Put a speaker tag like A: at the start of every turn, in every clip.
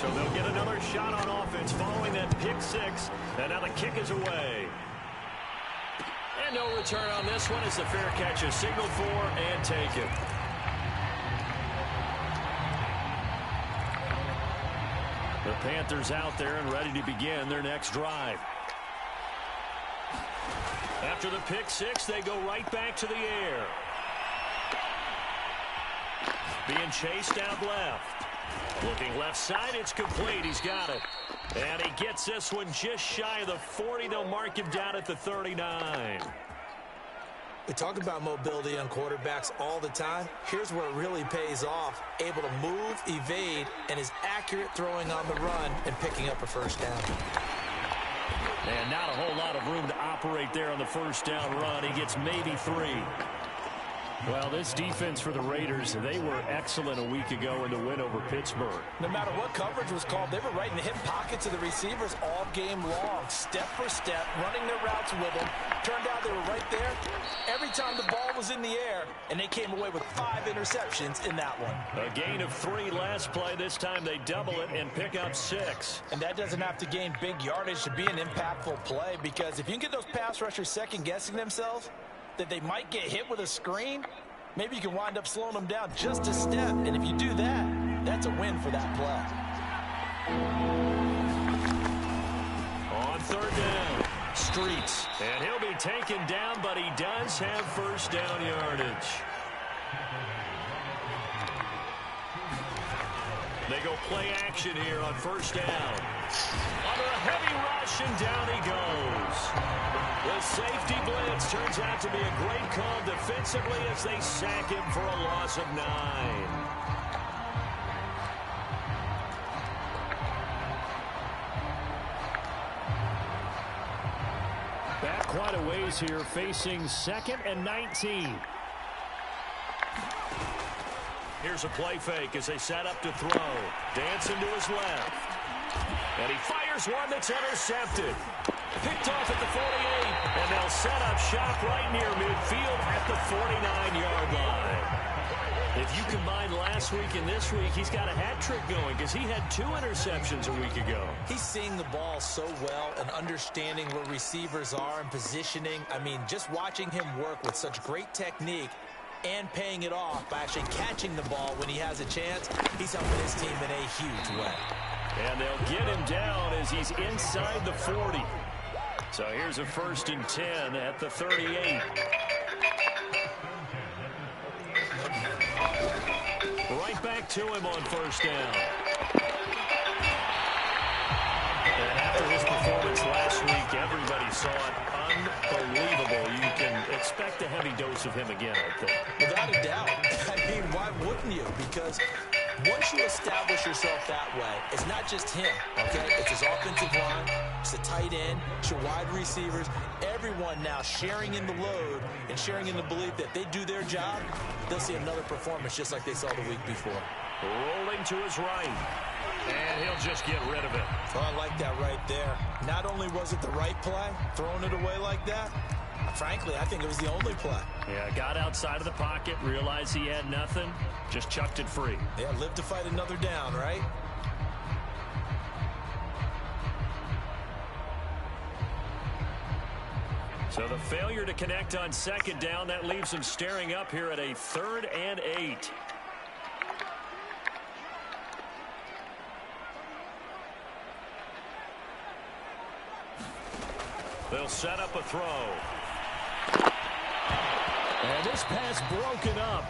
A: So they'll get another shot on offense following that pick six. And now the kick is away. And no return on this one as the fair catch is signaled for and taken. The Panthers out there and ready to begin their next drive. After the pick six, they go right back to the air. Being chased out left. Looking left side, it's complete. He's got it. And he gets this one just shy of the 40. They'll mark him down at the 39.
B: We talk about mobility on quarterbacks all the time. Here's where it really pays off. Able to move, evade, and is accurate throwing on the run and picking up a first down.
A: And not a whole lot of room to operate there on the first down run. He gets maybe 3. Well, this defense for the Raiders, they were excellent a week ago in the win over Pittsburgh.
B: No matter what coverage was called, they were right in the hip pockets of the receivers all game long, step for step, running their routes with them. Turned out they were right there every time the ball was in the air, and they came away with 5 interceptions in that one.
A: A gain of 3 last play. This time they double it and pick up 6.
B: And that doesn't have to gain big yardage to be an impactful play, because if you can get those pass rushers second-guessing themselves, that they might get hit with a screen, maybe you can wind up slowing them down just a step. And if you do that, that's a win for that play.
A: On third down, Streets. And he'll be taken down, but he does have first down yardage. They go play action here on first down. Under a heavy rush, and down he goes. The safety blitz turns out to be a great call defensively as they sack him for a loss of 9. Back quite a ways here, facing 2nd and 19. Here's a play fake as they set up to throw. Dancing to his left. And he fires one that's intercepted. Picked off at the 48. And they'll set up shop right near midfield at the 49-yard line. If you combine last week and this week, he's got a hat trick going because he had 2 interceptions a week ago.
B: He's seeing the ball so well and understanding where receivers are and positioning. I mean, just watching him work with such great technique and paying it off by actually catching the ball when he has a chance, he's helping his team in a huge way.
A: And they'll get him down as he's inside the 40. So here's a 1st and 10 at the 38. Right back to him on first down. And after his performance last week, everybody saw it. Unbelievable. You can expect a heavy dose of him again, I think.
B: Without a doubt. I mean, why wouldn't you? Because once you establish yourself that way, it's not just him, okay? It's his offensive line, it's the tight end, it's your wide receivers, everyone now sharing in the load and sharing in the belief that they do their job, they'll see another performance just like they saw the week before.
A: Rolling to his right. And he'll just get rid of it.
B: Oh, I like that right there. Not only was it the right play, throwing it away like that, frankly, I think it was the only play.
A: Yeah, got outside of the pocket, realized he had nothing, just chucked it free.
B: Yeah, live to fight another down, right?
A: So the failure to connect on 2nd down, that leaves him staring up here at a 3rd and 8. They'll set up a throw. And this pass broken up.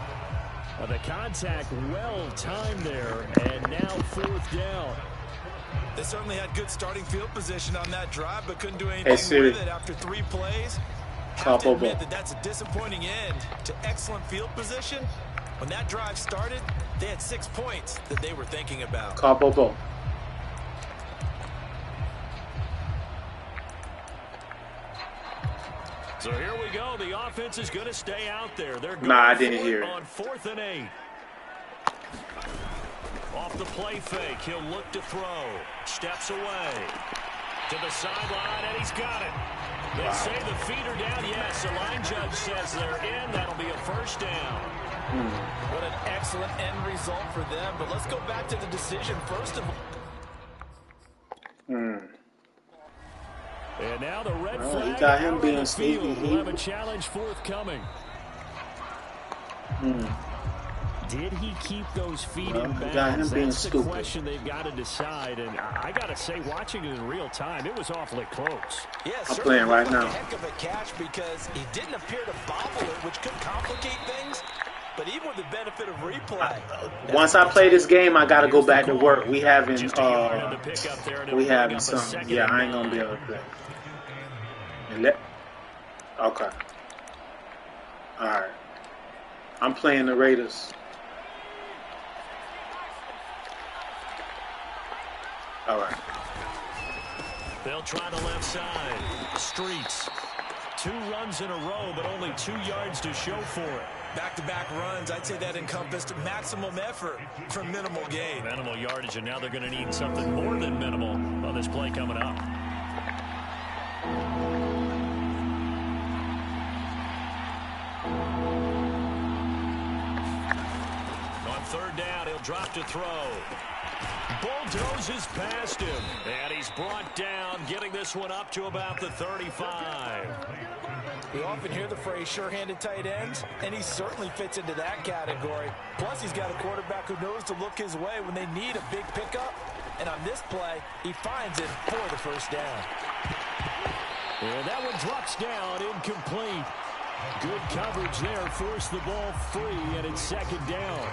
A: The contact well timed there, and now 4th down.
B: They certainly had good starting field position on that drive, but couldn't do anything with it after 3 plays. Have to admit that that's a disappointing end to excellent field position. When that drive started, they had 6 points that they were thinking about.
A: So here we go. The offense is going to stay out there. They're going
C: I didn't hear it.
A: On 4th and 8. Off the play fake, he'll look to throw. Steps away to the sideline, and he's got it. They say the feet are down. Yes, the line judge says they're in. That'll be a first down.
B: What an excellent end result for them. But let's go back to the decision. First of all,
A: And now the red
C: Well,
A: flag
C: he got him
A: out
C: being
A: on the
C: sneaky.
A: field. We'll have a challenge forthcoming. Did he keep those feet in bounds? That's the question they've got to decide. And I got to say, watching it in real time, it was awfully close.
B: Yeah,
C: I'm playing right now.
B: A heck of a catch because he didn't appear to bobble it, which could complicate things. But even with the benefit of replay,
C: once I play this game, I got to go back to work. We having some. Yeah, I ain't gonna be able to play. Okay. All right. I'm playing the Raiders. All right.
A: They'll try the left side. Streets. 2 runs in a row, but only 2 yards to show for it.
B: Back-to-back runs, I'd say that encompassed maximum effort for minimal gain.
A: Minimal yardage, and now they're going to need something more than minimal on this play coming up. On 3rd down, he'll drop to throw. Bulldozes past him, and he's brought down, getting this one up to about the 35.
B: We often hear the phrase sure-handed tight ends, and he certainly fits into that category. Plus, he's got a quarterback who knows to look his way when they need a big pickup. And on this play, he finds it for the first down.
A: And that one drops down, incomplete. Good coverage there, forced the ball free, and it's 2nd down.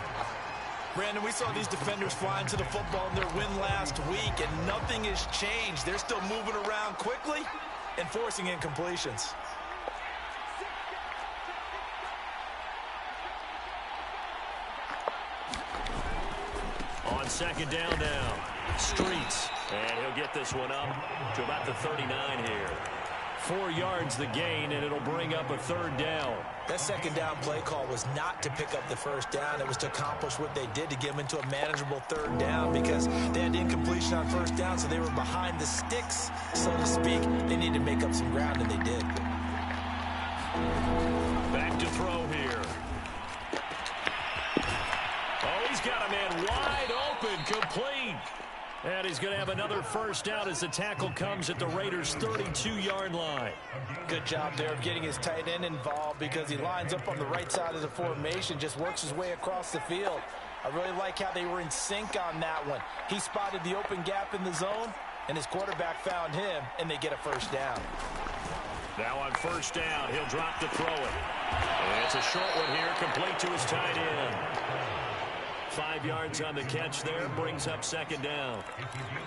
B: Brandon, we saw these defenders flying to the football in their win last week, and nothing has changed. They're still moving around quickly and forcing incompletions.
A: On 2nd down now, Streets, and he'll get this one up to about the 39 here. 4 yards the gain, and it'll bring up a 3rd down.
B: That 2nd down play call was not to pick up the 1st down. It was to accomplish what they did to get them into a manageable 3rd down because they had incompletion on 1st down, so they were behind the sticks, so to speak. They needed to make up some ground, and they did.
A: Back to throw here. Oh, he's got a man wide open, complete. And he's going to have another 1st down as the tackle comes at the Raiders' 32-yard line.
B: Good job there of getting his tight end involved because he lines up on the right side of the formation, just works his way across the field. I really like how they were in sync on that one. He spotted the open gap in the zone, and his quarterback found him, and they get a 1st down.
A: Now on 1st down, he'll drop to throw it. And it's a short one here, complete to his tight end. 5 yards on the catch there, brings up 2nd down.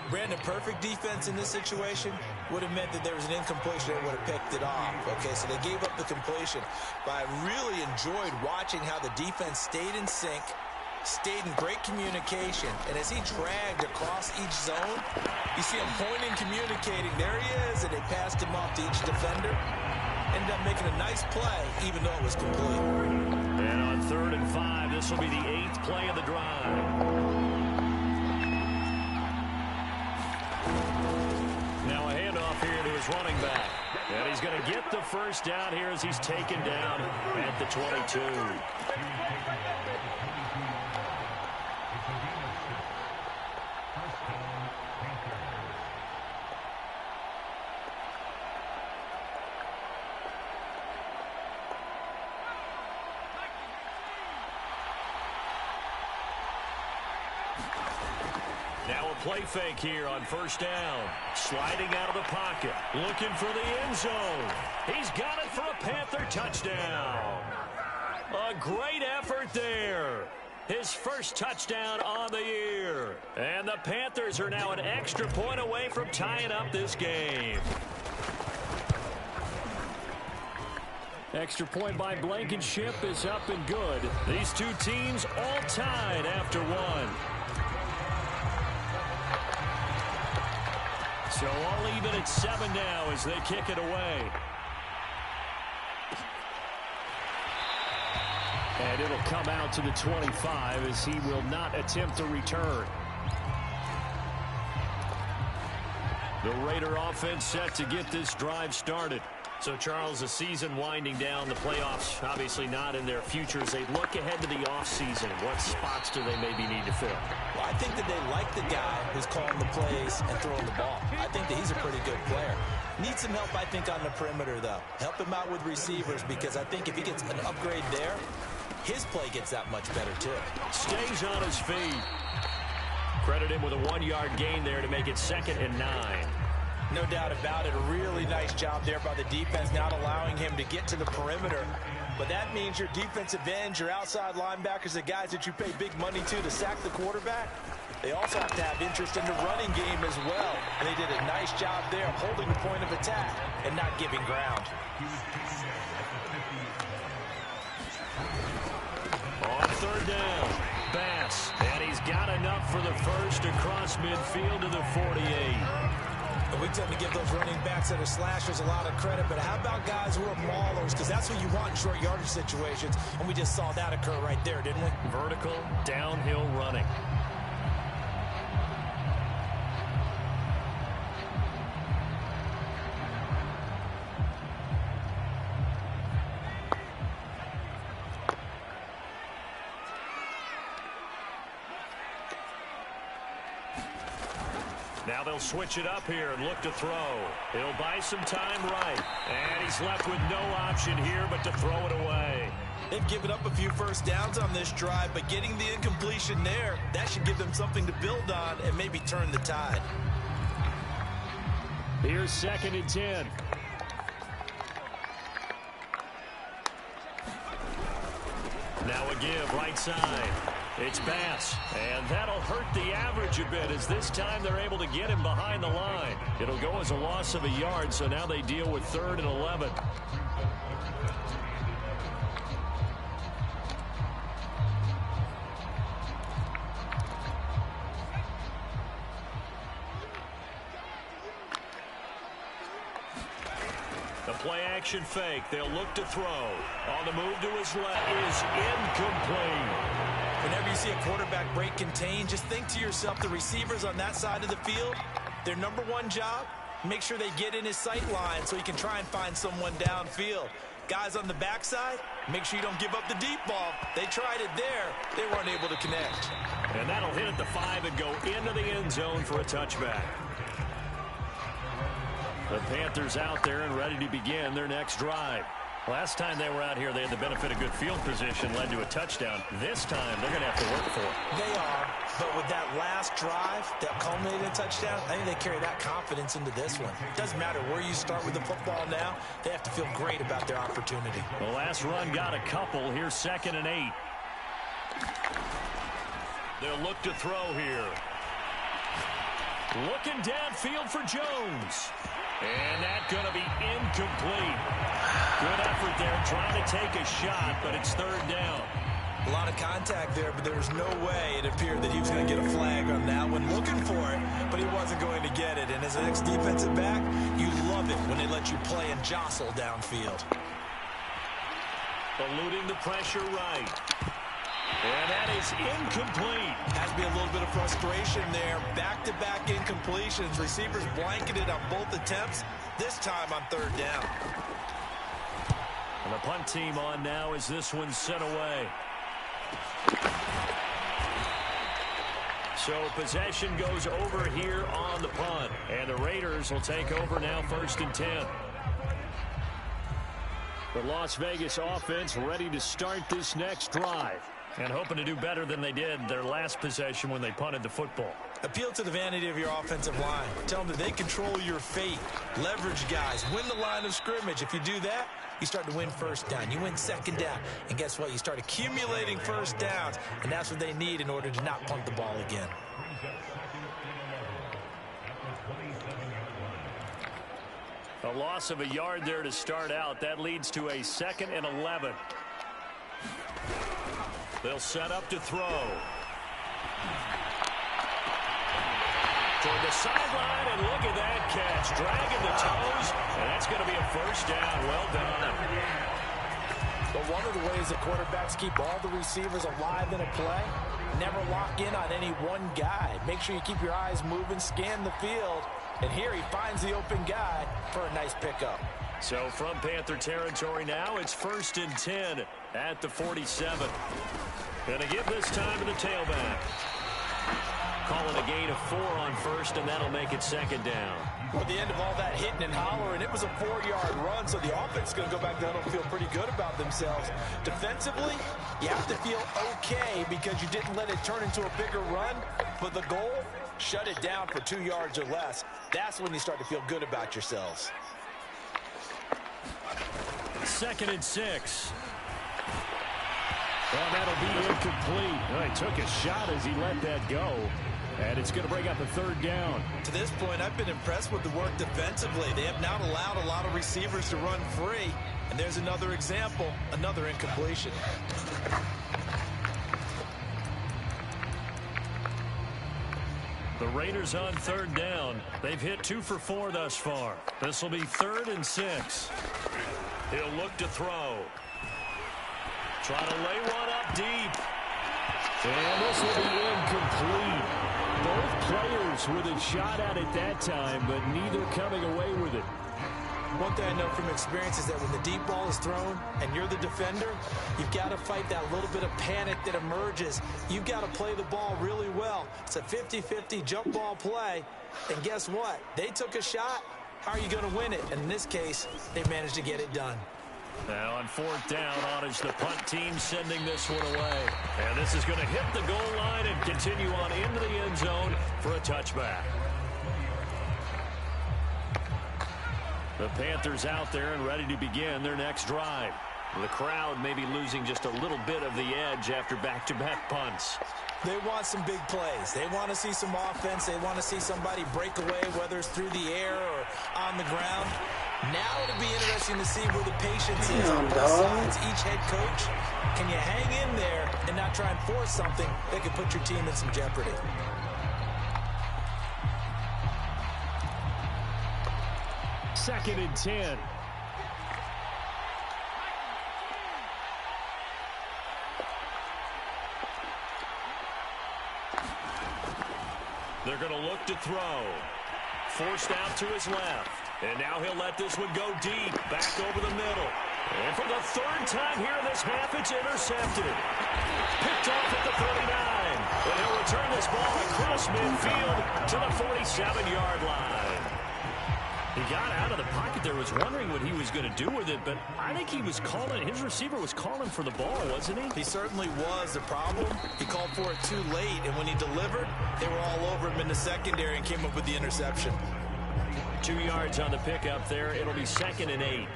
B: Brandon, perfect defense in this situation would have meant that there was an incompletion that would have picked it off. Okay, so they gave up the completion. But I really enjoyed watching how the defense stayed in sync, stayed in great communication, and as he dragged across each zone, you see him pointing, communicating. There he is, and they passed him off to each defender. Ended up making a nice play, even though it was complete.
A: And on 3rd and 5, this will be the 8th play of the drive. Now a handoff here to his running back. And he's going to get the 1st down here as he's taken down at the 22. Now a play fake here on 1st down. Sliding out of the pocket. Looking for the end zone. He's got it for a Panther touchdown. A great effort there. His first touchdown on the year. And the Panthers are now an extra point away from tying up this game. Extra point by Blankenship is up and good. These two teams all tied after one. So all even at 7 now as they kick it away. And it'll come out to the 25 as he will not attempt a return. The Raider offense set to get this drive started. So, Charles, the season winding down, the playoffs obviously not in their future. As they look ahead to the offseason, what spots do they maybe need to fill?
B: Well, I think that they like the guy who's calling the plays and throwing the ball. I think that he's a pretty good player. Needs some help, I think, on the perimeter, though. Help him out with receivers, because I think if he gets an upgrade there, his play gets that much better, too.
A: Stays on his feet. Credit him with a 1-yard gain there to make it 2nd and 9.
B: No doubt about it. A really nice job there by the defense, not allowing him to get to the perimeter. But that means your defensive ends, your outside linebackers, the guys that you pay big money to sack the quarterback, they also have to have interest in the running game as well. And they did a nice job there of holding the point of attack and not giving ground.
A: On 3rd down, Bass. And he's got enough for the first across midfield to the 48.
B: We tend to give those running backs that are slashers a lot of credit, but how about guys who are maulers? Because that's what you want in short yardage situations, and we just saw that occur right there, didn't we?
A: Vertical, downhill running. Now they'll switch it up here and look to throw. He'll buy some time right. And he's left with no option here but to throw it away.
B: They've given up a few first downs on this drive, but getting the incompletion there, that should give them something to build on and maybe turn the tide.
A: Here's 2nd and 10. Now a give right side. It's Bass, and that'll hurt the average a bit as this time they're able to get him behind the line. It'll go as a loss of a yard, so now they deal with 3rd and 11. The play-action fake. They'll look to throw. On the move to his left is incomplete.
B: Whenever you see a quarterback break contain, just think to yourself, the receivers on that side of the field, their number one job, make sure they get in his sight line so he can try and find someone downfield. Guys on the backside, make sure you don't give up the deep ball. They tried it there. They weren't able to connect.
A: And that'll hit at the 5 and go into the end zone for a touchback. The Panthers out there and ready to begin their next drive. Last time they were out here, they had the benefit of good field position, led to a touchdown. This time, they're going to have to work for it.
B: They are, but with that last drive that culminated in a touchdown, I think they carry that confidence into this one. It doesn't matter where you start with the football now. They have to feel great about their opportunity.
A: The last run got a couple. Here's 2nd and 8. They'll look to throw here. Looking downfield for Jones. And that's going to be incomplete. Good effort there, trying to take a shot, but it's 3rd down.
B: A lot of contact there, but there was no way it appeared that he was going to get a flag on that one. Looking for it, but he wasn't going to get it. And as an ex-defensive back, you love it when they let you play and jostle downfield.
A: Eluding the pressure right. And that is incomplete.
B: Has to be a little bit of frustration there. Back-to-back incompletions. Receivers blanketed on both attempts, this time on 3rd down.
A: And the punt team on now as this one's sent away. So possession goes over here on the punt. And the Raiders will take over now 1st and 10. The Las Vegas offense ready to start this next drive. And hoping to do better than they did their last possession when they punted the football.
B: Appeal to the vanity of your offensive line. Tell them that they control your fate. Leverage guys. Win the line of scrimmage. If you do that, you start to win 1st down. You win 2nd down. And guess what? You start accumulating 1st downs. And that's what they need in order to not punt the ball again.
A: A loss of a yard there to start out. That leads to a 2nd and 11. They'll set up to throw. Toward the sideline, and look at that catch. Dragging the toes, and that's going to be a 1st down. Well done.
B: But one of the ways that quarterbacks keep all the receivers alive in a play, never lock in on any one guy. Make sure you keep your eyes moving, scan the field. And here he finds the open guy for a nice pickup.
A: So from Panther territory now, it's 1st and 10 at the 47. Going to give this time to the tailback. Calling a gain of 4 on first, and that'll make it 2nd down.
B: Well, at the end of all that hitting and hollering, it was a 4-yard run, so the offense is going to go back down and feel pretty good about themselves. Defensively, you have to feel okay because you didn't let it turn into a bigger run, but the goal, shut it down for 2 yards or less. That's when you start to feel good about yourselves.
A: 2nd and 6. Well, that'll be incomplete. Well, he took a shot as he let that go. And it's going to bring up a 3rd down.
B: To this point, I've been impressed with the work defensively. They have not allowed a lot of receivers to run free. And there's another example, another incompletion.
A: The Raiders on 3rd down. They've hit 2 for 4 thus far. This will be 3rd and 6. He'll look to throw. Try to lay one up deep. And this will be incomplete. Both players with a shot at it that time, but neither coming away with it.
B: One thing I know from experience is that when the deep ball is thrown and you're the defender, you've got to fight that little bit of panic that emerges. You've got to play the ball really well. It's a 50-50 jump ball play. And guess what? They took a shot. How are you going to win it? And in this case, they managed to get it done.
A: Now on 4th down, on is the punt team sending this one away. And this is going to hit the goal line and continue on into the end zone for a touchback. The Panthers out there and ready to begin their next drive. The crowd may be losing just a little bit of the edge after back-to-back punts.
B: They want some big plays. They want to see some offense. They want to see somebody break away, whether it's through the air or on the ground. Now it'll be interesting to see where the patience is on both sides. Each head coach, can you hang in there and not try and force something that could put your team in some jeopardy?
A: Second and 10. They're going to look to throw. Forced out to his left. And now he'll let this one go deep. Back over the middle. And for the 3rd time here in this half, it's intercepted. Picked off at the 39. And he'll return this ball across midfield to the 47-yard line. He got out of the pocket there, was wondering what he was going to do with it, but I think he was calling, his receiver was calling for the ball, wasn't he?
B: He certainly was. The problem, he called for it too late, and when he delivered, they were all over him in the secondary and came up with the interception.
A: 2 yards on the pickup there. It'll be 2nd and 8.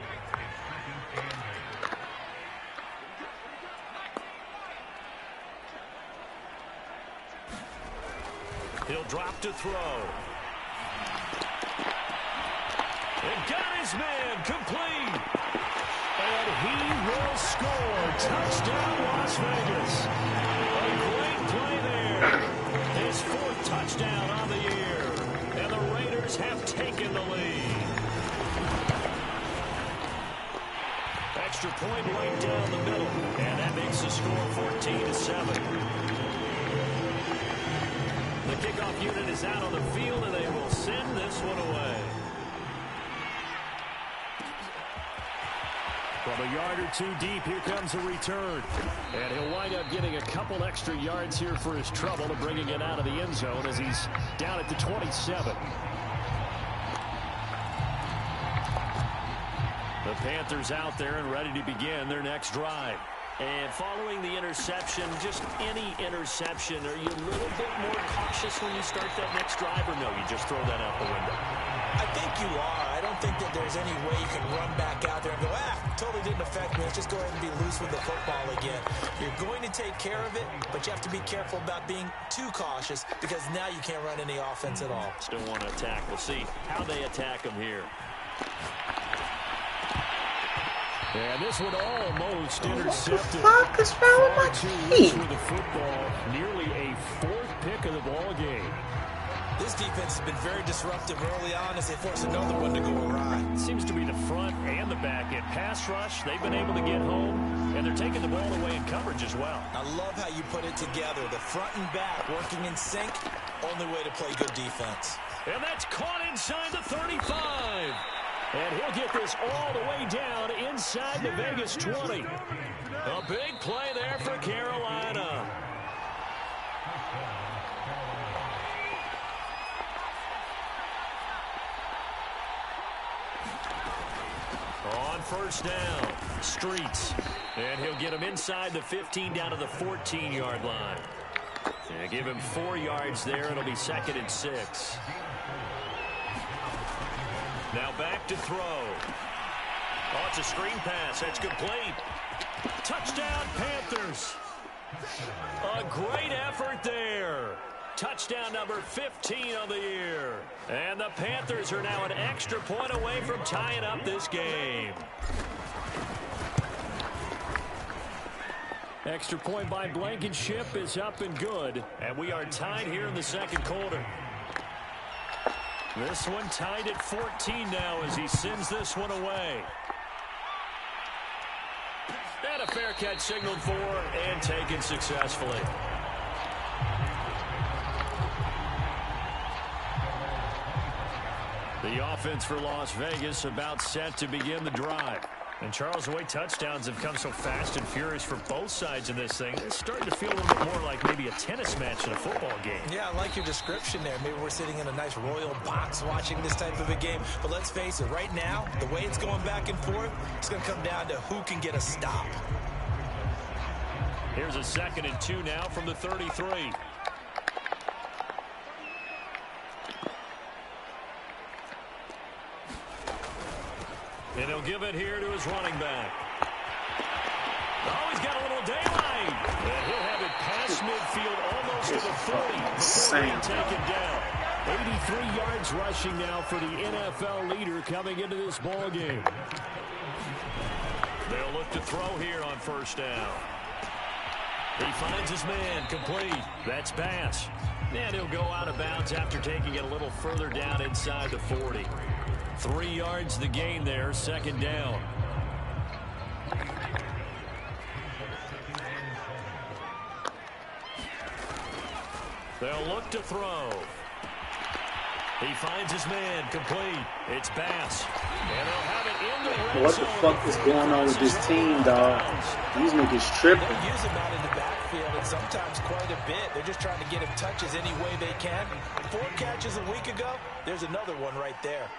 A: He'll drop to throw. And got his man complete. And he will score. Touchdown, Las Vegas. A great play there. His 4th touchdown on the year. And the Raiders have taken the lead. Extra point right down the middle. And that makes the score 14-7. The kickoff unit is out on the field, and they will send this one away. From a yard or 2 deep, here comes a return. And he'll wind up getting a couple extra yards here for his trouble and bringing it out of the end zone as he's down at the 27. The Panthers out there and ready to begin their next drive. And following the interception, just any interception, are you a little bit more cautious when you start that next drive, or no, you just throw that out the window?
B: I think you are. I don't think that there's any way you can run back out there and go, totally didn't affect me. Let's just go ahead and be loose with the football again. You're going to take care of it, but you have to be careful about being too cautious because now you can't run any offense at all.
A: Still want to attack. We'll see how they attack him here. And this one almost intercepted.
C: What the fuck is wrong with my team?
A: With the football, nearly a 4th pick of the ball game.
B: This defense has been very disruptive early on as they force another one to go awry.
A: Seems to be the front and the back end. Pass rush, they've been able to get home, and they're taking the ball away in coverage as well.
B: I love how you put it together. The front and back working in sync, only way to play good defense.
A: And that's caught inside the 35. And he'll get this all the way down inside the Vegas 20. A big play there for Carolina. On first down, Streets. And he'll get him inside the 15 down to the 14-yard line. Yeah, give him 4 yards there. It'll be 2nd and 6. Now back to throw. Oh, it's a screen pass. That's complete. Touchdown, Panthers. A great effort there. Touchdown number 15 of the year. And the Panthers are now an extra point away from tying up this game. Extra point by Blankenship is up and good. And we are tied here in the second quarter. This one tied at 14 now as he sends this one away. And a fair catch signaled for and taken successfully. The offense for Las Vegas about set to begin the drive. And Charles, the way touchdowns have come so fast and furious for both sides in this thing, it's starting to feel a little bit more like maybe a tennis match than a football game.
B: Yeah, I like your description there. Maybe we're sitting in a nice royal box watching this type of a game. But let's face it, right now, the way it's going back and forth, it's going to come down to who can get a stop.
A: Here's a 2nd and 2 now from the 33. And he'll give it here to his running back. Oh, he's got a little daylight. And he'll have it past midfield almost to the 40 before being taken down. 83 yards rushing now for the NFL leader coming into this ball game. They'll look to throw here on first down. He finds his man, complete. That's Bass. And he'll go out of bounds after taking it a little further down inside the 40. 3 yards the gain there, 2nd down. They'll look to throw. He finds his man, complete. It's Bass. And they'll have it in the red
C: What the fuck is going on with this team, dog? These niggas tripping.
B: They use him out in the backfield, and sometimes quite a bit. They're just trying to get him touches any way they can. 4 catches a week ago, there's another one right there.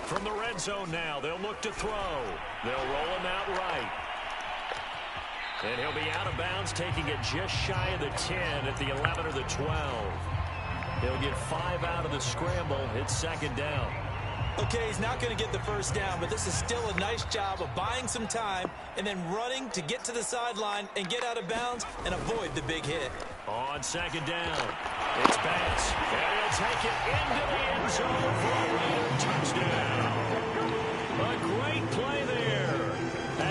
A: From the red zone now, they'll look to throw. They'll roll him out right. And he'll be out of bounds, taking it just shy of the 10 at the 11 or the 12. He'll get 5 out of the scramble. It's 2nd down.
B: Okay, he's not going to get the first down, but this is still a nice job of buying some time and then running to get to the sideline and get out of bounds and avoid the big hit.
A: On 2nd down, it's Bass. And he'll take it into the end zone for a Raider touchdown. A great play there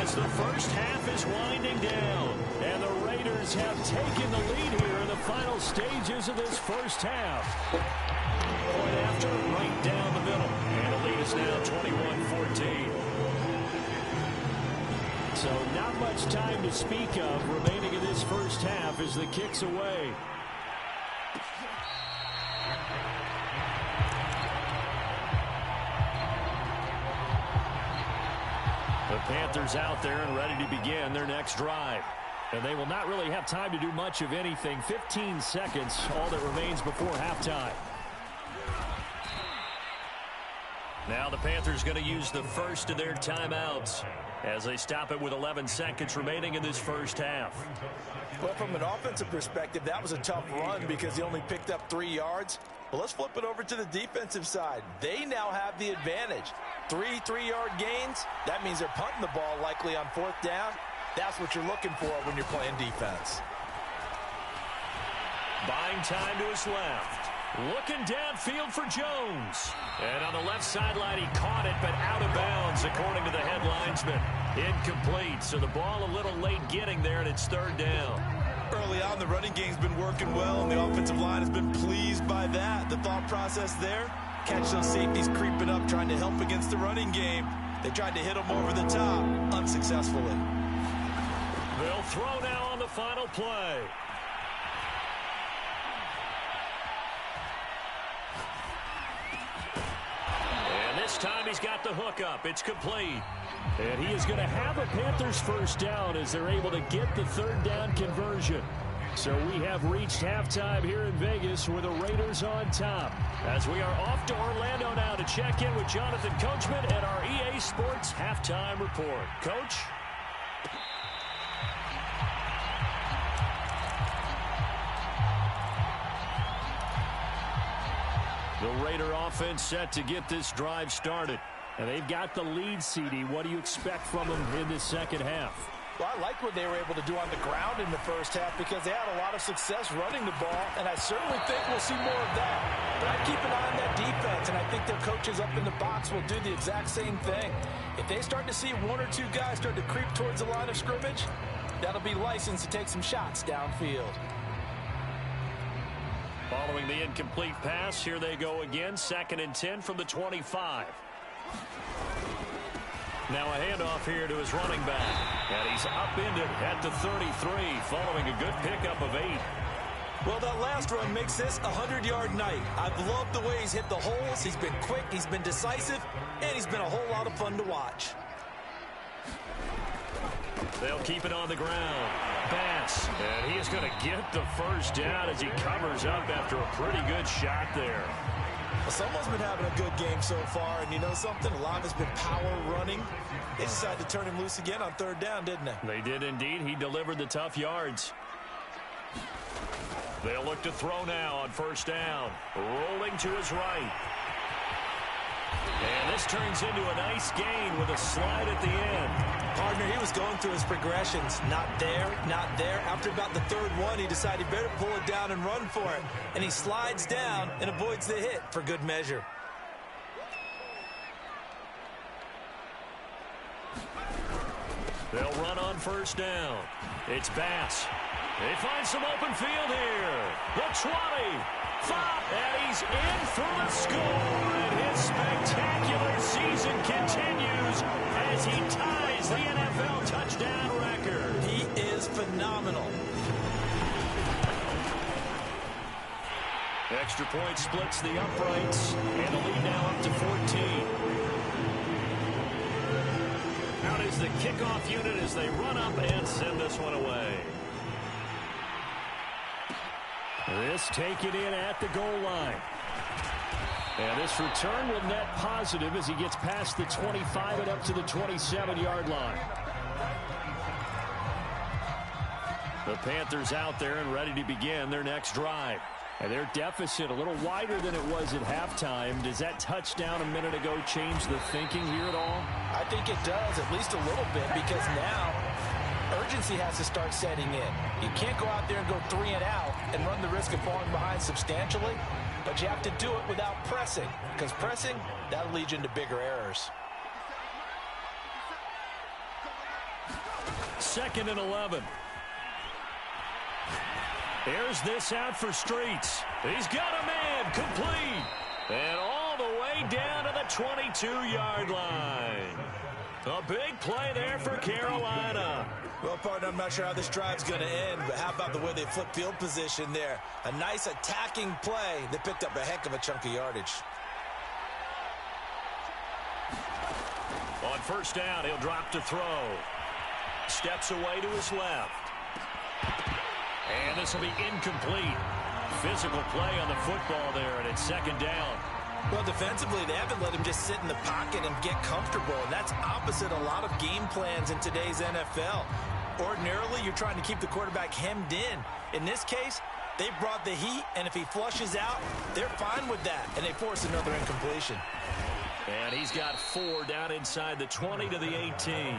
A: as the first half is winding down. And the Raiders have taken the lead here in the final stages of this first half. Point after, right down the middle. And the lead is now 21-14. So not much time to speak of remaining in this first half as the kick's away. The Panthers out there and ready to begin their next drive. And they will not really have time to do much of anything. 15 seconds, all that remains before halftime. Now the Panthers going to use the first of their timeouts as they stop it with 11 seconds remaining in this first half.
B: Well, from an offensive perspective, that was a tough run because he only picked up 3 yards. But let's flip it over to the defensive side. They now have the advantage. 3 3-yard gains. That means they're punting the ball likely on 4th down. That's what you're looking for when you're playing defense.
A: Buying time to his left. Looking downfield for Jones. And on the left sideline, he caught it, but out of bounds, according to the head linesman. Incomplete, so the ball a little late getting there, and it's 3rd down.
B: Early on, the running game's been working well, and the offensive line has been pleased by that. The thought process there, catch those safeties creeping up, trying to help against the running game. They tried to hit them over the top, unsuccessfully.
A: They'll throw now on the final play. this time he's got the hook up. It's complete.
D: And he is going to have a Panthers first down as they're able to get the third down conversion. So we have reached halftime here in Vegas with the Raiders on top. As we are off to Orlando now to check in with Jonathan Coachman and our EA Sports Halftime Report. Coach? The Raider offense set to get this drive started. And they've got the lead, CD. What do you expect from them in this second half?
B: Well, I like what they were able to do on the ground in the first half because they had a lot of success running the ball, and I certainly think we'll see more of that. But I'd keep an eye on that defense, and I think their coaches up in the box will do the exact same thing. If they start to see one or two guys start to creep towards the line of scrimmage, that'll be licensed to take some shots downfield.
A: Following the incomplete pass, here they go again, 2nd and 10 from the 25. Now a handoff here to his running back. And he's upended at the 33 following a good pickup of 8.
B: Well, that last run makes this a 100-yard night. I've loved the way he's hit the holes. He's been quick, he's been decisive, and he's been a whole lot of fun to watch.
A: They'll keep it on the ground. Bass. And he is going to get the first down as he covers up after a pretty good shot there.
B: Well, someone's been having a good game so far, and you know something? A lot has been power running. They decided to turn him loose again on 3rd down, didn't they?
A: They did indeed. He delivered the tough yards. They'll look to throw now on 1st down. Rolling to his right. And this turns into a nice gain with a slide at the end.
B: Partner, he was going through his progressions. Not there, not there. After about the 3rd one, he decided he better pull it down and run for it. And he slides down and avoids the hit for good measure.
A: They'll run on 1st down. It's Bass. They find some open field here. The 20. 5. And he's in for the score. And his spectacular season continues as he ties the NFL touchdown record.
B: He is phenomenal.
A: Extra point splits the uprights. And the lead now up to 14. Out is the kickoff unit as they run up and send this one away. This taken in at the goal line. And this return will net positive as he gets past the 25 and up to the 27-yard line. The Panthers out there and ready to begin their next drive. And their deficit a little wider than it was at halftime. Does that touchdown a minute ago change the thinking here at all?
B: I think it does, at least a little bit, because now urgency has to start setting in. You can't go out there and go 3 and out and run the risk of falling behind substantially, but you have to do it without pressing, because pressing, that'll lead you into bigger errors.
A: 2nd and 11. There's this out for Streets. He's got a man complete. And all the way down to the 22-yard line. A big play there for Carolina.
B: Well, partner, I'm not sure how this drive's going to end, but how about the way they flip field position there? A nice attacking play that picked up a heck of a chunk of yardage.
A: On 1st down, he'll drop to throw. Steps away to his left. And this will be incomplete. Physical play on the football there, and it's 2nd down.
B: Well, defensively, they haven't let him just sit in the pocket and get comfortable, and that's opposite a lot of game plans in today's NFL. Ordinarily, you're trying to keep the quarterback hemmed in. In this case, they brought the heat, and if he flushes out, they're fine with that, and they force another incompletion.
A: And he's got 4 down inside the 20 to the 18.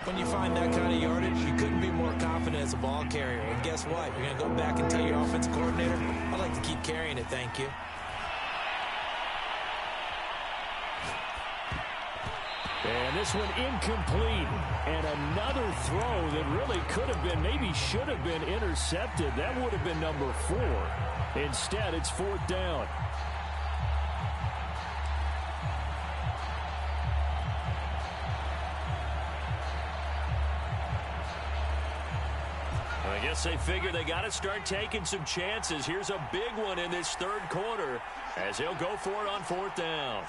B: When you find that kind of yardage, you couldn't be more confident as a ball carrier. And guess what? You're going to go back and tell your offensive coordinator, I'd like to keep carrying it, thank you.
D: And this one incomplete. And another throw that really could have been, maybe should have been intercepted. That would have been number 4. Instead, it's 4th down.
A: I guess they figure they got to start taking some chances. Here's a big one in this 3rd quarter as he'll go for it on 4th down.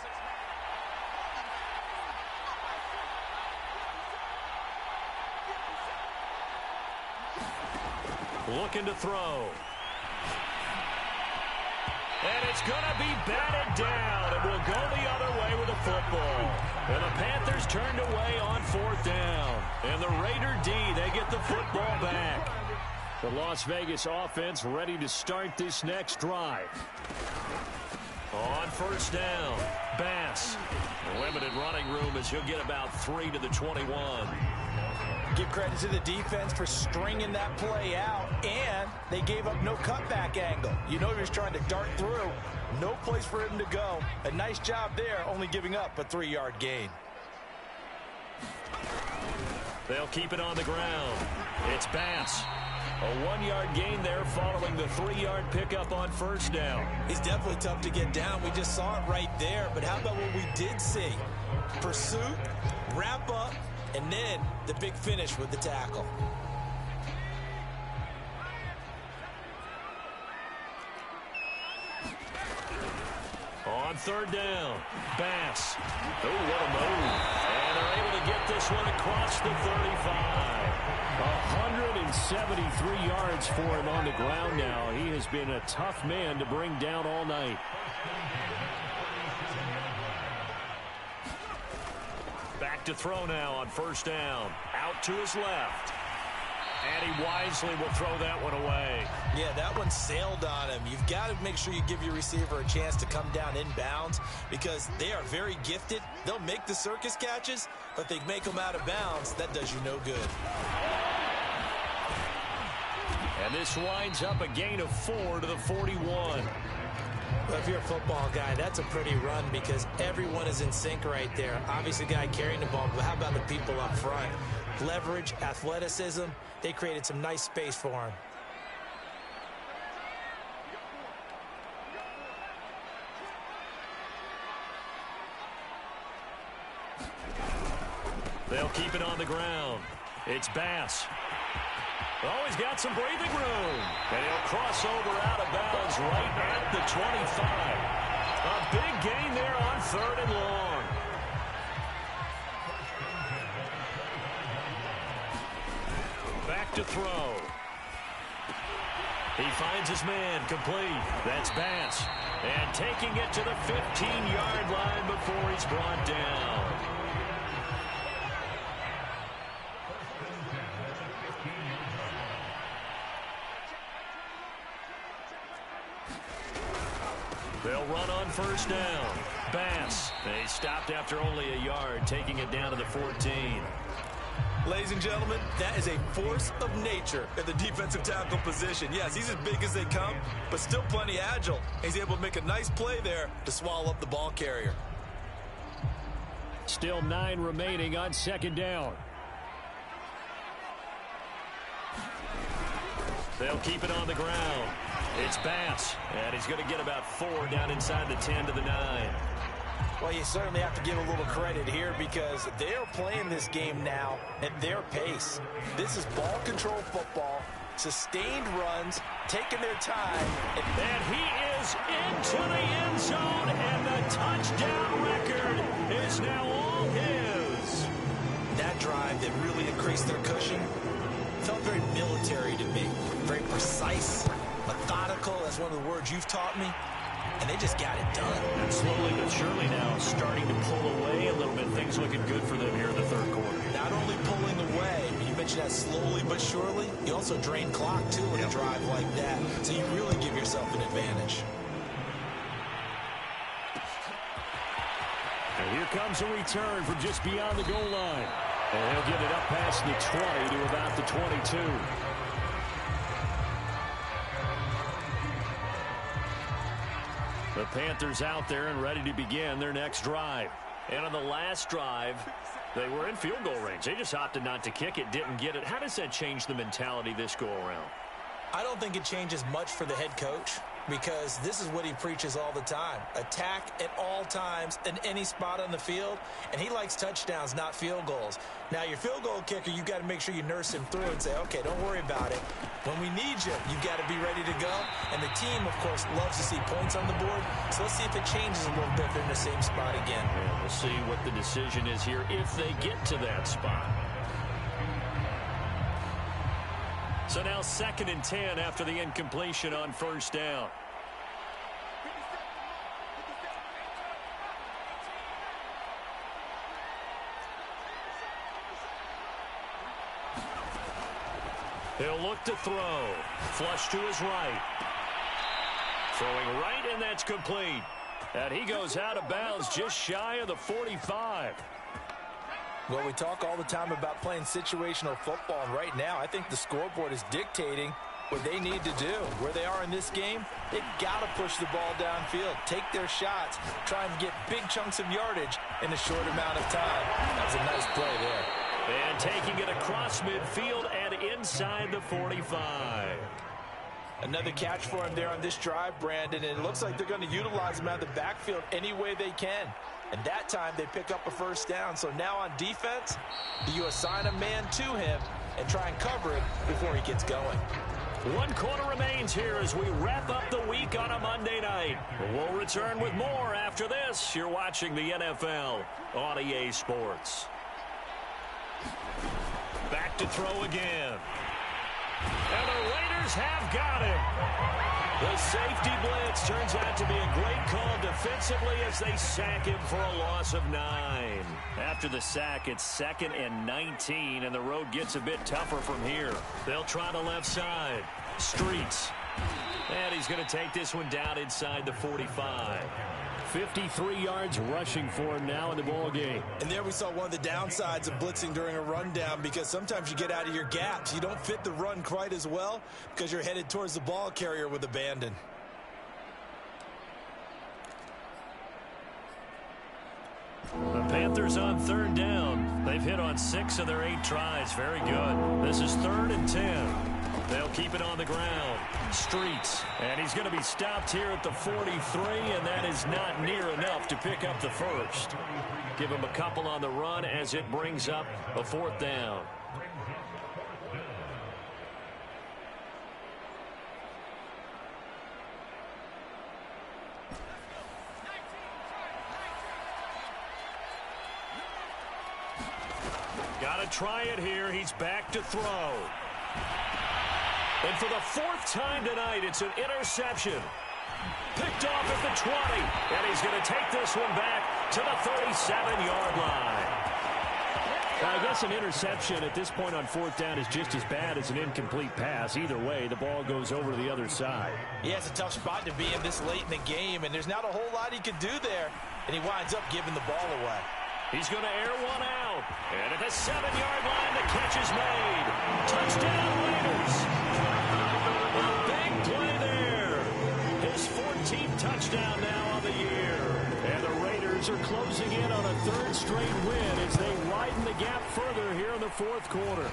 A: looking to throw. And it's going to be batted down. It will go the other way with the football. And the Panthers turned away on 4th down. And the Raider D, they get the football back. The Las Vegas offense ready to start this next drive. On 1st down, Bass. Limited running room as he'll get about 3 to the 21.
B: Give credit to the defense for stringing that play out, and they gave up no cutback angle. You know he was trying to dart through. No place for him to go. A nice job there, only giving up a 3-yard gain.
A: They'll keep it on the ground. It's Bass. A 1-yard gain there following the 3-yard pickup on 1st down.
B: He's definitely tough to get down. We just saw it right there. But how about what we did see? Pursuit, wrap up, and then the big finish with the tackle.
A: On 3rd down, Bass. Oh, what a move. And they're able to get this one across the 35. 173 yards for him on the ground now. He has been a tough man to bring down all night. Back to throw now on 1st down. Out to his left. And he wisely will throw that one away.
B: Yeah, that one sailed on him. You've got to make sure you give your receiver a chance to come down inbounds because they are very gifted. They'll make the circus catches, but they make them out of bounds. That does you no good.
A: And this winds up a gain of 4 to the 41.
B: Well, if you're a football guy, that's a pretty run because everyone is in sync right there. Obviously, the guy carrying the ball, but how about the people up front? Leverage, athleticism, they created some nice space for him.
A: They'll keep it on the ground. It's Bass. Oh, he's got some breathing room. And he'll cross over out of bounds right at the 25. A big gain there on 3rd and long. Back to throw. He finds his man complete. That's Bass. And taking it to the 15-yard line before he's brought down. They'll run on 1st down. Bass. They stopped after only a yard, taking it down to the 14.
B: Ladies and gentlemen, that is a force of nature at the defensive tackle position. Yes, he's as big as they come, but still plenty agile. He's able to make a nice play there to swallow up the ball carrier.
D: Still 9 remaining on 2nd down.
A: They'll keep it on the ground. It's Bass, and he's going to get about 4 down inside the 10 to the 9.
B: Well, you certainly have to give a little credit here because they are playing this game now at their pace. This is ball control football, sustained runs, taking their time.
A: And he is into the end zone, and the touchdown record is now all his.
B: That drive that really increased their cushion felt very military to me. Very precise, methodical. That's one of the words you've taught me. And they just got it done.
A: And slowly but surely now starting to pull away a little bit. Things looking good for them here in the 3rd quarter.
B: Not only pulling away, you mentioned that slowly but surely, you also drain clock, too, in a drive like that. So you really give yourself an advantage.
D: And here comes a return from just beyond the goal line. And he'll get it up past the 20 to about the 22. The Panthers out there and ready to begin their next drive.
A: And on the last drive, they were in field goal range. They just opted not to kick it, didn't get it. How does that change the mentality this go around?
B: I don't think it changes much for the head coach because this is what he preaches all the time. Attack at all times in any spot on the field, and he likes touchdowns, not field goals. Now, your field goal kicker, you've got to make sure you nurse him through and say, okay, don't worry about it. When we need you, you've got to be ready to go. And the team, of course, loves to see points on the board. So let's see if it changes a little bit if they're in the same spot again.
A: Yeah, we'll see what the decision is here if they get to that spot.
D: So now 2nd and 10 after the incompletion on first down. He'll look to throw. Flush to his right. Throwing right, and that's complete. And he goes out of bounds just shy of the 45.
B: Well, we talk all the time about playing situational football, and right now I think the scoreboard is dictating what they need to do. Where they are in this game, they've got to push the ball downfield, take their shots, try and get big chunks of yardage in a short amount of time. That was a nice play there.
D: And taking it across midfield and inside the 45.
B: Another catch for him there on this drive, Brandon, and it looks like they're going to utilize him out of the backfield any way they can. And that time they pick up a first down. So now on defense, you assign a man to him and try and cover it before he gets going.
D: 1 quarter remains here as we wrap up the week on a Monday night. We'll return with more after this. You're watching the NFL on EA Sports. Back to throw again. And the Raiders have got him. The safety blitz turns out to be a great call defensively as they sack him for a loss of 9. After the sack, it's 2nd and 19, and the road gets a bit tougher from here. They'll try the left side. Streets. And he's going to take this one down inside the 45. 53 yards rushing for him now in the ball game.
B: And there we saw one of the downsides of blitzing during a rundown, because sometimes you get out of your gaps. You don't fit the run quite as well because you're headed towards the ball carrier with abandon.
D: The Panthers on 3rd down. They've hit on 6 of their 8 tries. Very good. This is 3rd and 10. They'll keep it on the ground. Streets. And he's going to be stopped here at the 43, and that is not near enough to pick up the first. Give him a couple on the run as it brings up a 4th down. Got to try it here. He's back to throw. And for the 4th time tonight, it's an interception. Picked off at the 20. And he's going to take this one back to the 37-yard line. I guess an interception at this point on 4th down is just as bad as an incomplete pass. Either way, the ball goes over to the other side.
B: Yeah, it's a tough spot to be in this late in the game, and there's not a whole lot he could do there, and he winds up giving the ball away.
D: He's going to air one out. And at the 7-yard line, the catch is made. Touchdown, Raiders. A big play there. His 14th touchdown now on the year. And the Raiders are closing in on a 3rd straight win as they widen the gap further here in the 4th quarter.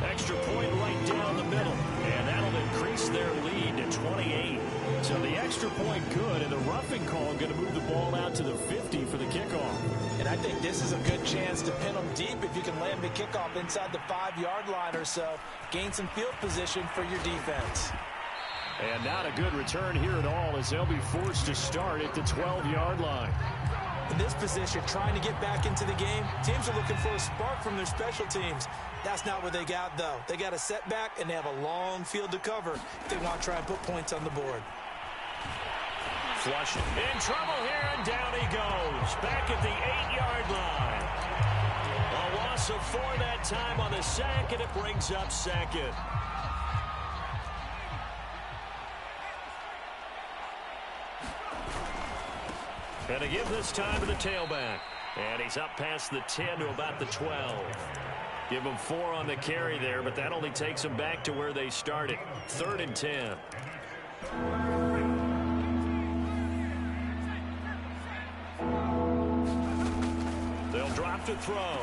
D: Extra point right down the middle. And that'll increase their lead to 28. So the extra point good, and the roughing call going to move the ball out to the 50 for the kickoff.
B: And I think this is a good chance to pin them deep if you can land the kickoff inside the 5-yard line or so. Gain some field position for your defense.
D: And not a good return here at all as they'll be forced to start at the 12-yard line.
B: In this position, trying to get back into the game, teams are looking for a spark from their special teams. That's not what they got, though. They got a setback, and they have a long field to cover if they want to try and put points on the board.
D: Flush in trouble here, and down he goes. Back at the 8-yard line. A loss of 4 that time on the sack, and it brings up 2nd. And to give this time to the tailback. And he's up past the 10 to about the 12. Give him 4 on the carry there, but that only takes them back to where they started. 3rd and 10. They'll drop to throw.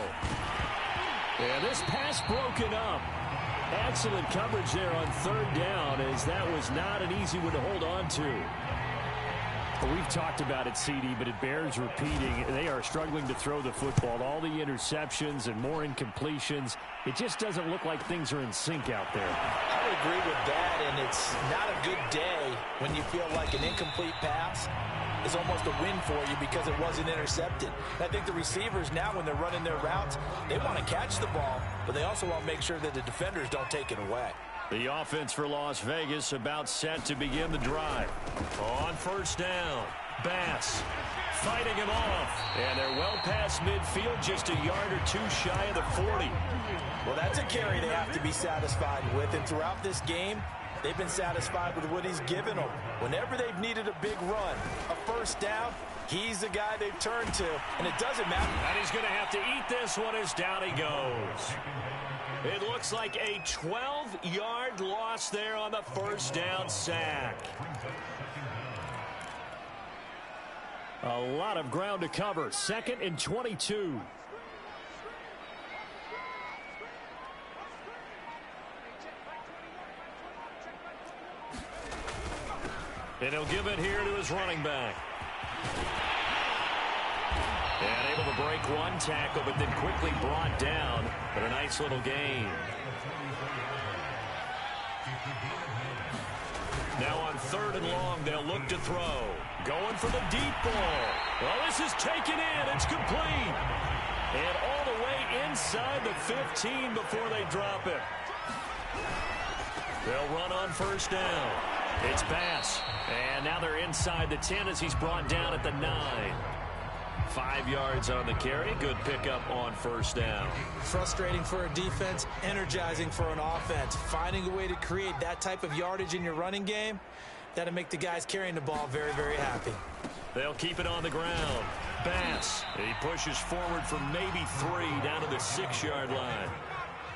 D: And this pass broken up. Excellent coverage there on 3rd down, as that was not an easy one to hold on to. Well, we've talked about it, CD, but it bears repeating. They are struggling to throw the football. All the interceptions and more incompletions. It just doesn't look like things are in sync out there.
B: I would agree with that, and it's not a good day when you feel like an incomplete pass is almost a win for you because it wasn't intercepted. And I think the receivers now, when they're running their routes, they want to catch the ball, but they also want to make sure that the defenders don't take it away.
D: The offense for Las Vegas about set to begin the drive. On first down, Bass fighting him off. And they're well past midfield, just a yard or two shy of the 40.
B: Well, that's a carry they have to be satisfied with. And throughout this game, they've been satisfied with what he's given them. Whenever they've needed a big run, a first down, he's the guy they've turned to. And it doesn't matter.
D: And he's going to have to eat this one as down he goes. It looks like a 12-yard loss there on the first down sack. A lot of ground to cover. 2nd and 22. And he'll give it here to his running back. And able to break one tackle, but then quickly brought down. But a nice little gain. Now on 3rd and long, they'll look to throw. Going for the deep ball. Well, this is taken in. It's complete. And all the way inside the 15 before they drop it. They'll run on first down. It's Bass. And now they're inside the 10 as he's brought down at the 9. 5 yards on the carry. Good pickup on first down.
B: Frustrating for a defense, energizing for an offense. Finding a way to create that type of yardage in your running game, that'll make the guys carrying the ball very, very happy.
D: They'll keep it on the ground. Bass. He pushes forward for maybe 3 down to the 6-yard line.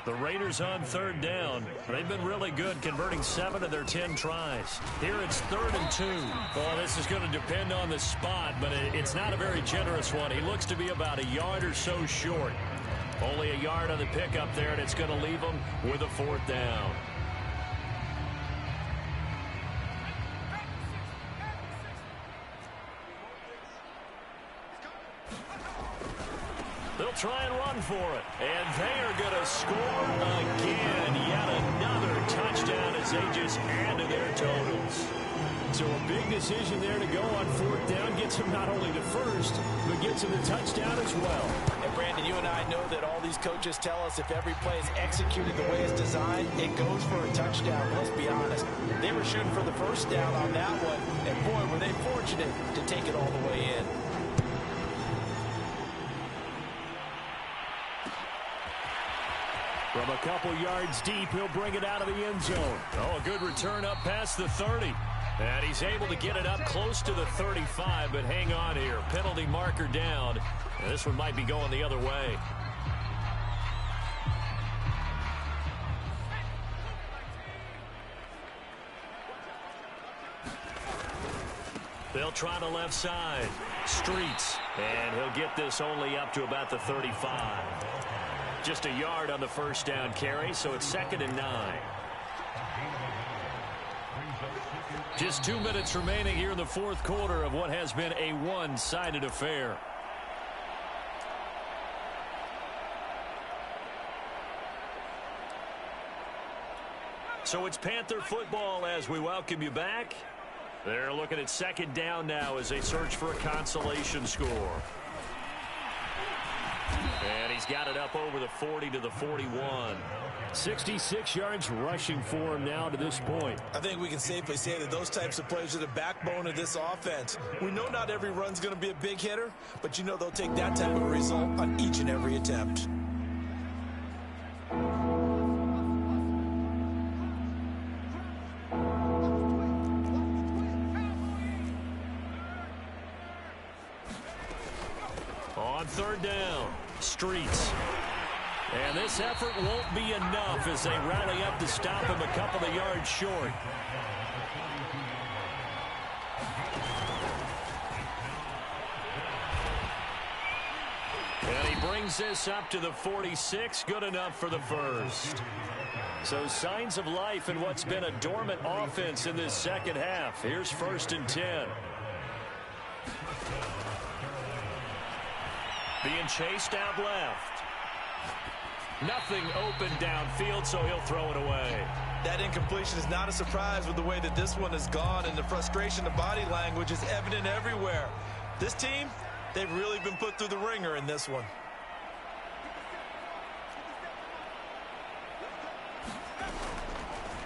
D: The Raiders on 3rd down. They've been really good, converting 7 of their 10 tries. Here it's 3rd and 2. Well, this is going to depend on the spot, but it's not a very generous one. He looks to be about a yard or so short. Only a yard on the pickup there, and it's going to leave him with a 4th down. They'll try and run for it. And they are going to score again. Yet another touchdown as they just add to their totals. So a big decision there to go on 4th down. Gets him not only to first, but gets him the touchdown as well.
B: And Brandon, you and I know that all these coaches tell us if every play is executed the way it's designed, it goes for a touchdown. Let's be honest. They were shooting for the first down on that one. And boy, were they fortunate to take it all the way in.
D: From a couple yards deep, he'll bring it out of the end zone. Oh, a good return up past the 30. And he's able to get it up close to the 35, but hang on here. Penalty marker down. And this one might be going the other way. They'll try the left side. Streets. And he'll get this only up to about the 35. Just a yard on the first down carry, so it's 2nd and 9. Just 2 minutes remaining here in the 4th quarter of what has been a one-sided affair. So it's Panther football as we welcome you back. They're looking at 2nd down now as they search for a consolation score. And he's got it up over the 40 to the 41. 66 yards rushing for him now to this point.
B: I think we can safely say that those types of plays are the backbone of this offense. We know not every run's going to be a big hitter, but you know they'll take that type of result on each and every attempt.
D: On 3rd down, Streets. And this effort won't be enough as they rally up to stop him a couple of yards short. And he brings this up to the 46. Good enough for the first. So signs of life in what's been a dormant offense in this second half. Here's 1st and 10. Being chased out left. Nothing open downfield, so he'll throw it away.
B: That incompletion is not a surprise with the way that this one has gone, and the frustration of body language is evident everywhere. This team, they've really been put through the ringer in this one.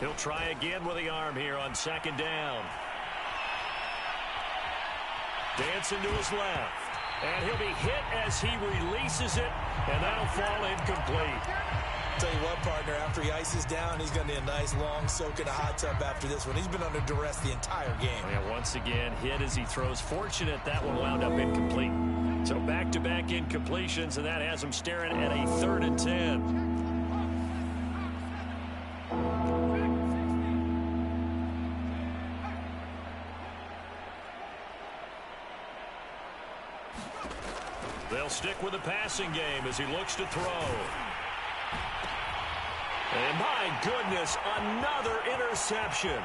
D: He'll try again with the arm here on second down. Dancing to his left. And he'll be hit as he releases it, and that'll fall incomplete.
B: Tell you what, partner, after he ices down, he's going to need a nice long soak in a hot tub after this one. He's been under duress the entire game.
D: And once again, hit as he throws. Fortunate that one wound up incomplete. So back-to-back incompletions, and that has him staring at a 3rd and 10. They'll stick with the passing game as he looks to throw. And my goodness, another interception.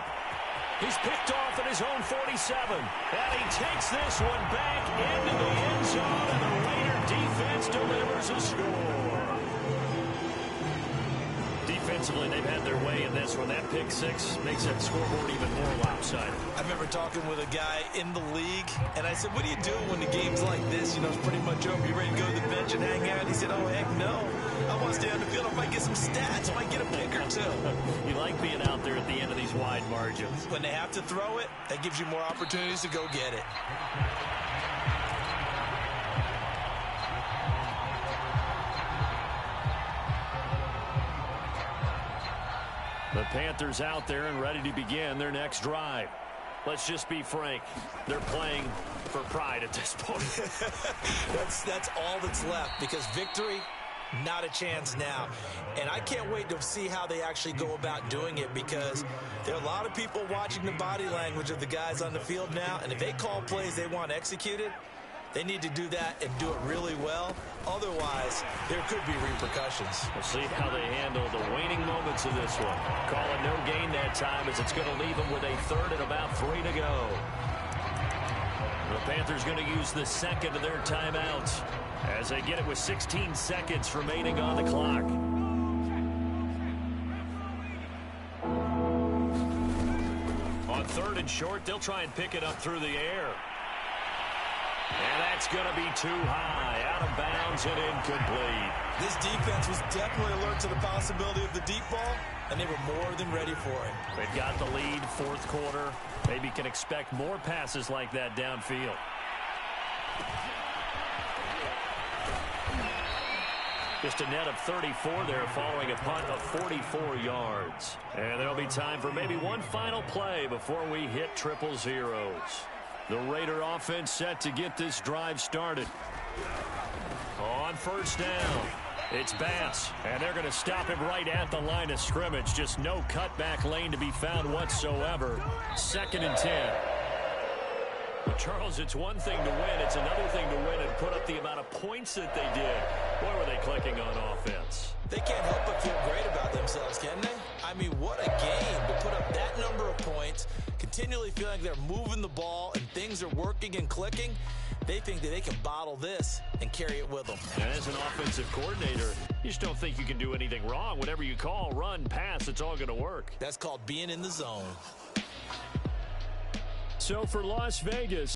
D: He's picked off at his own 47. And he takes this one back into the end zone, and the Raider defense delivers a score. Defensively, they've had their way in this one. That pick six makes that scoreboard even more lopsided.
B: I remember talking with a guy in the league, and I said, what do you do when the game's like this? You know, it's pretty much over. You ready to go to the bench and hang out? He said, oh, heck no. I want to stay on the field. I might get some stats. I might get a pick or two.
D: You like being out there at the end of these wide margins.
B: When they have to throw it, that gives you more opportunities to go get it.
D: The Panthers out there and ready to begin their next drive. Let's just be frank. They're playing for pride at this point.
B: That's all that's left, because victory, not a chance now. And I can't wait to see how they actually go about doing it, because there are a lot of people watching the body language of the guys on the field now, and if they call plays they want executed, they need to do that and do it really well. Otherwise, there could be repercussions.
D: We'll see how they handle the waning moments of this one. Call it no gain that time, as it's going to leave them with a 3rd and about 3 to go. The Panthers going to use the second of their timeouts as they get it with 16 seconds remaining on the clock. On 3rd and short, they'll try and pick it up through the air. And that's going to be too high, out of bounds and incomplete.
B: This defense was definitely alert to the possibility of the deep ball, and they were more than ready for it.
D: They've got the lead, 4th quarter. Maybe can expect more passes like that downfield. Just a net of 34 there following a punt of 44 yards. And there'll be time for maybe one final play before we hit triple zeros. The Raider offense set to get this drive started. On 1st down, it's Bass, and they're going to stop him right at the line of scrimmage. Just no cutback lane to be found whatsoever. 2nd and 10. Well, Charles, it's one thing to win. It's another thing to win and put up the amount of points that they did. Boy, were they clicking on offense.
B: They can't help but feel great about themselves, can they? I mean, what a game to put up that number of points, continually feeling like they're moving the ball and things are working and clicking. They think that they can bottle this and carry it with them.
D: And as an offensive coordinator, you just don't think you can do anything wrong. Whatever you call, run, pass, it's all going to work.
B: That's called being in the zone.
D: So for Las Vegas,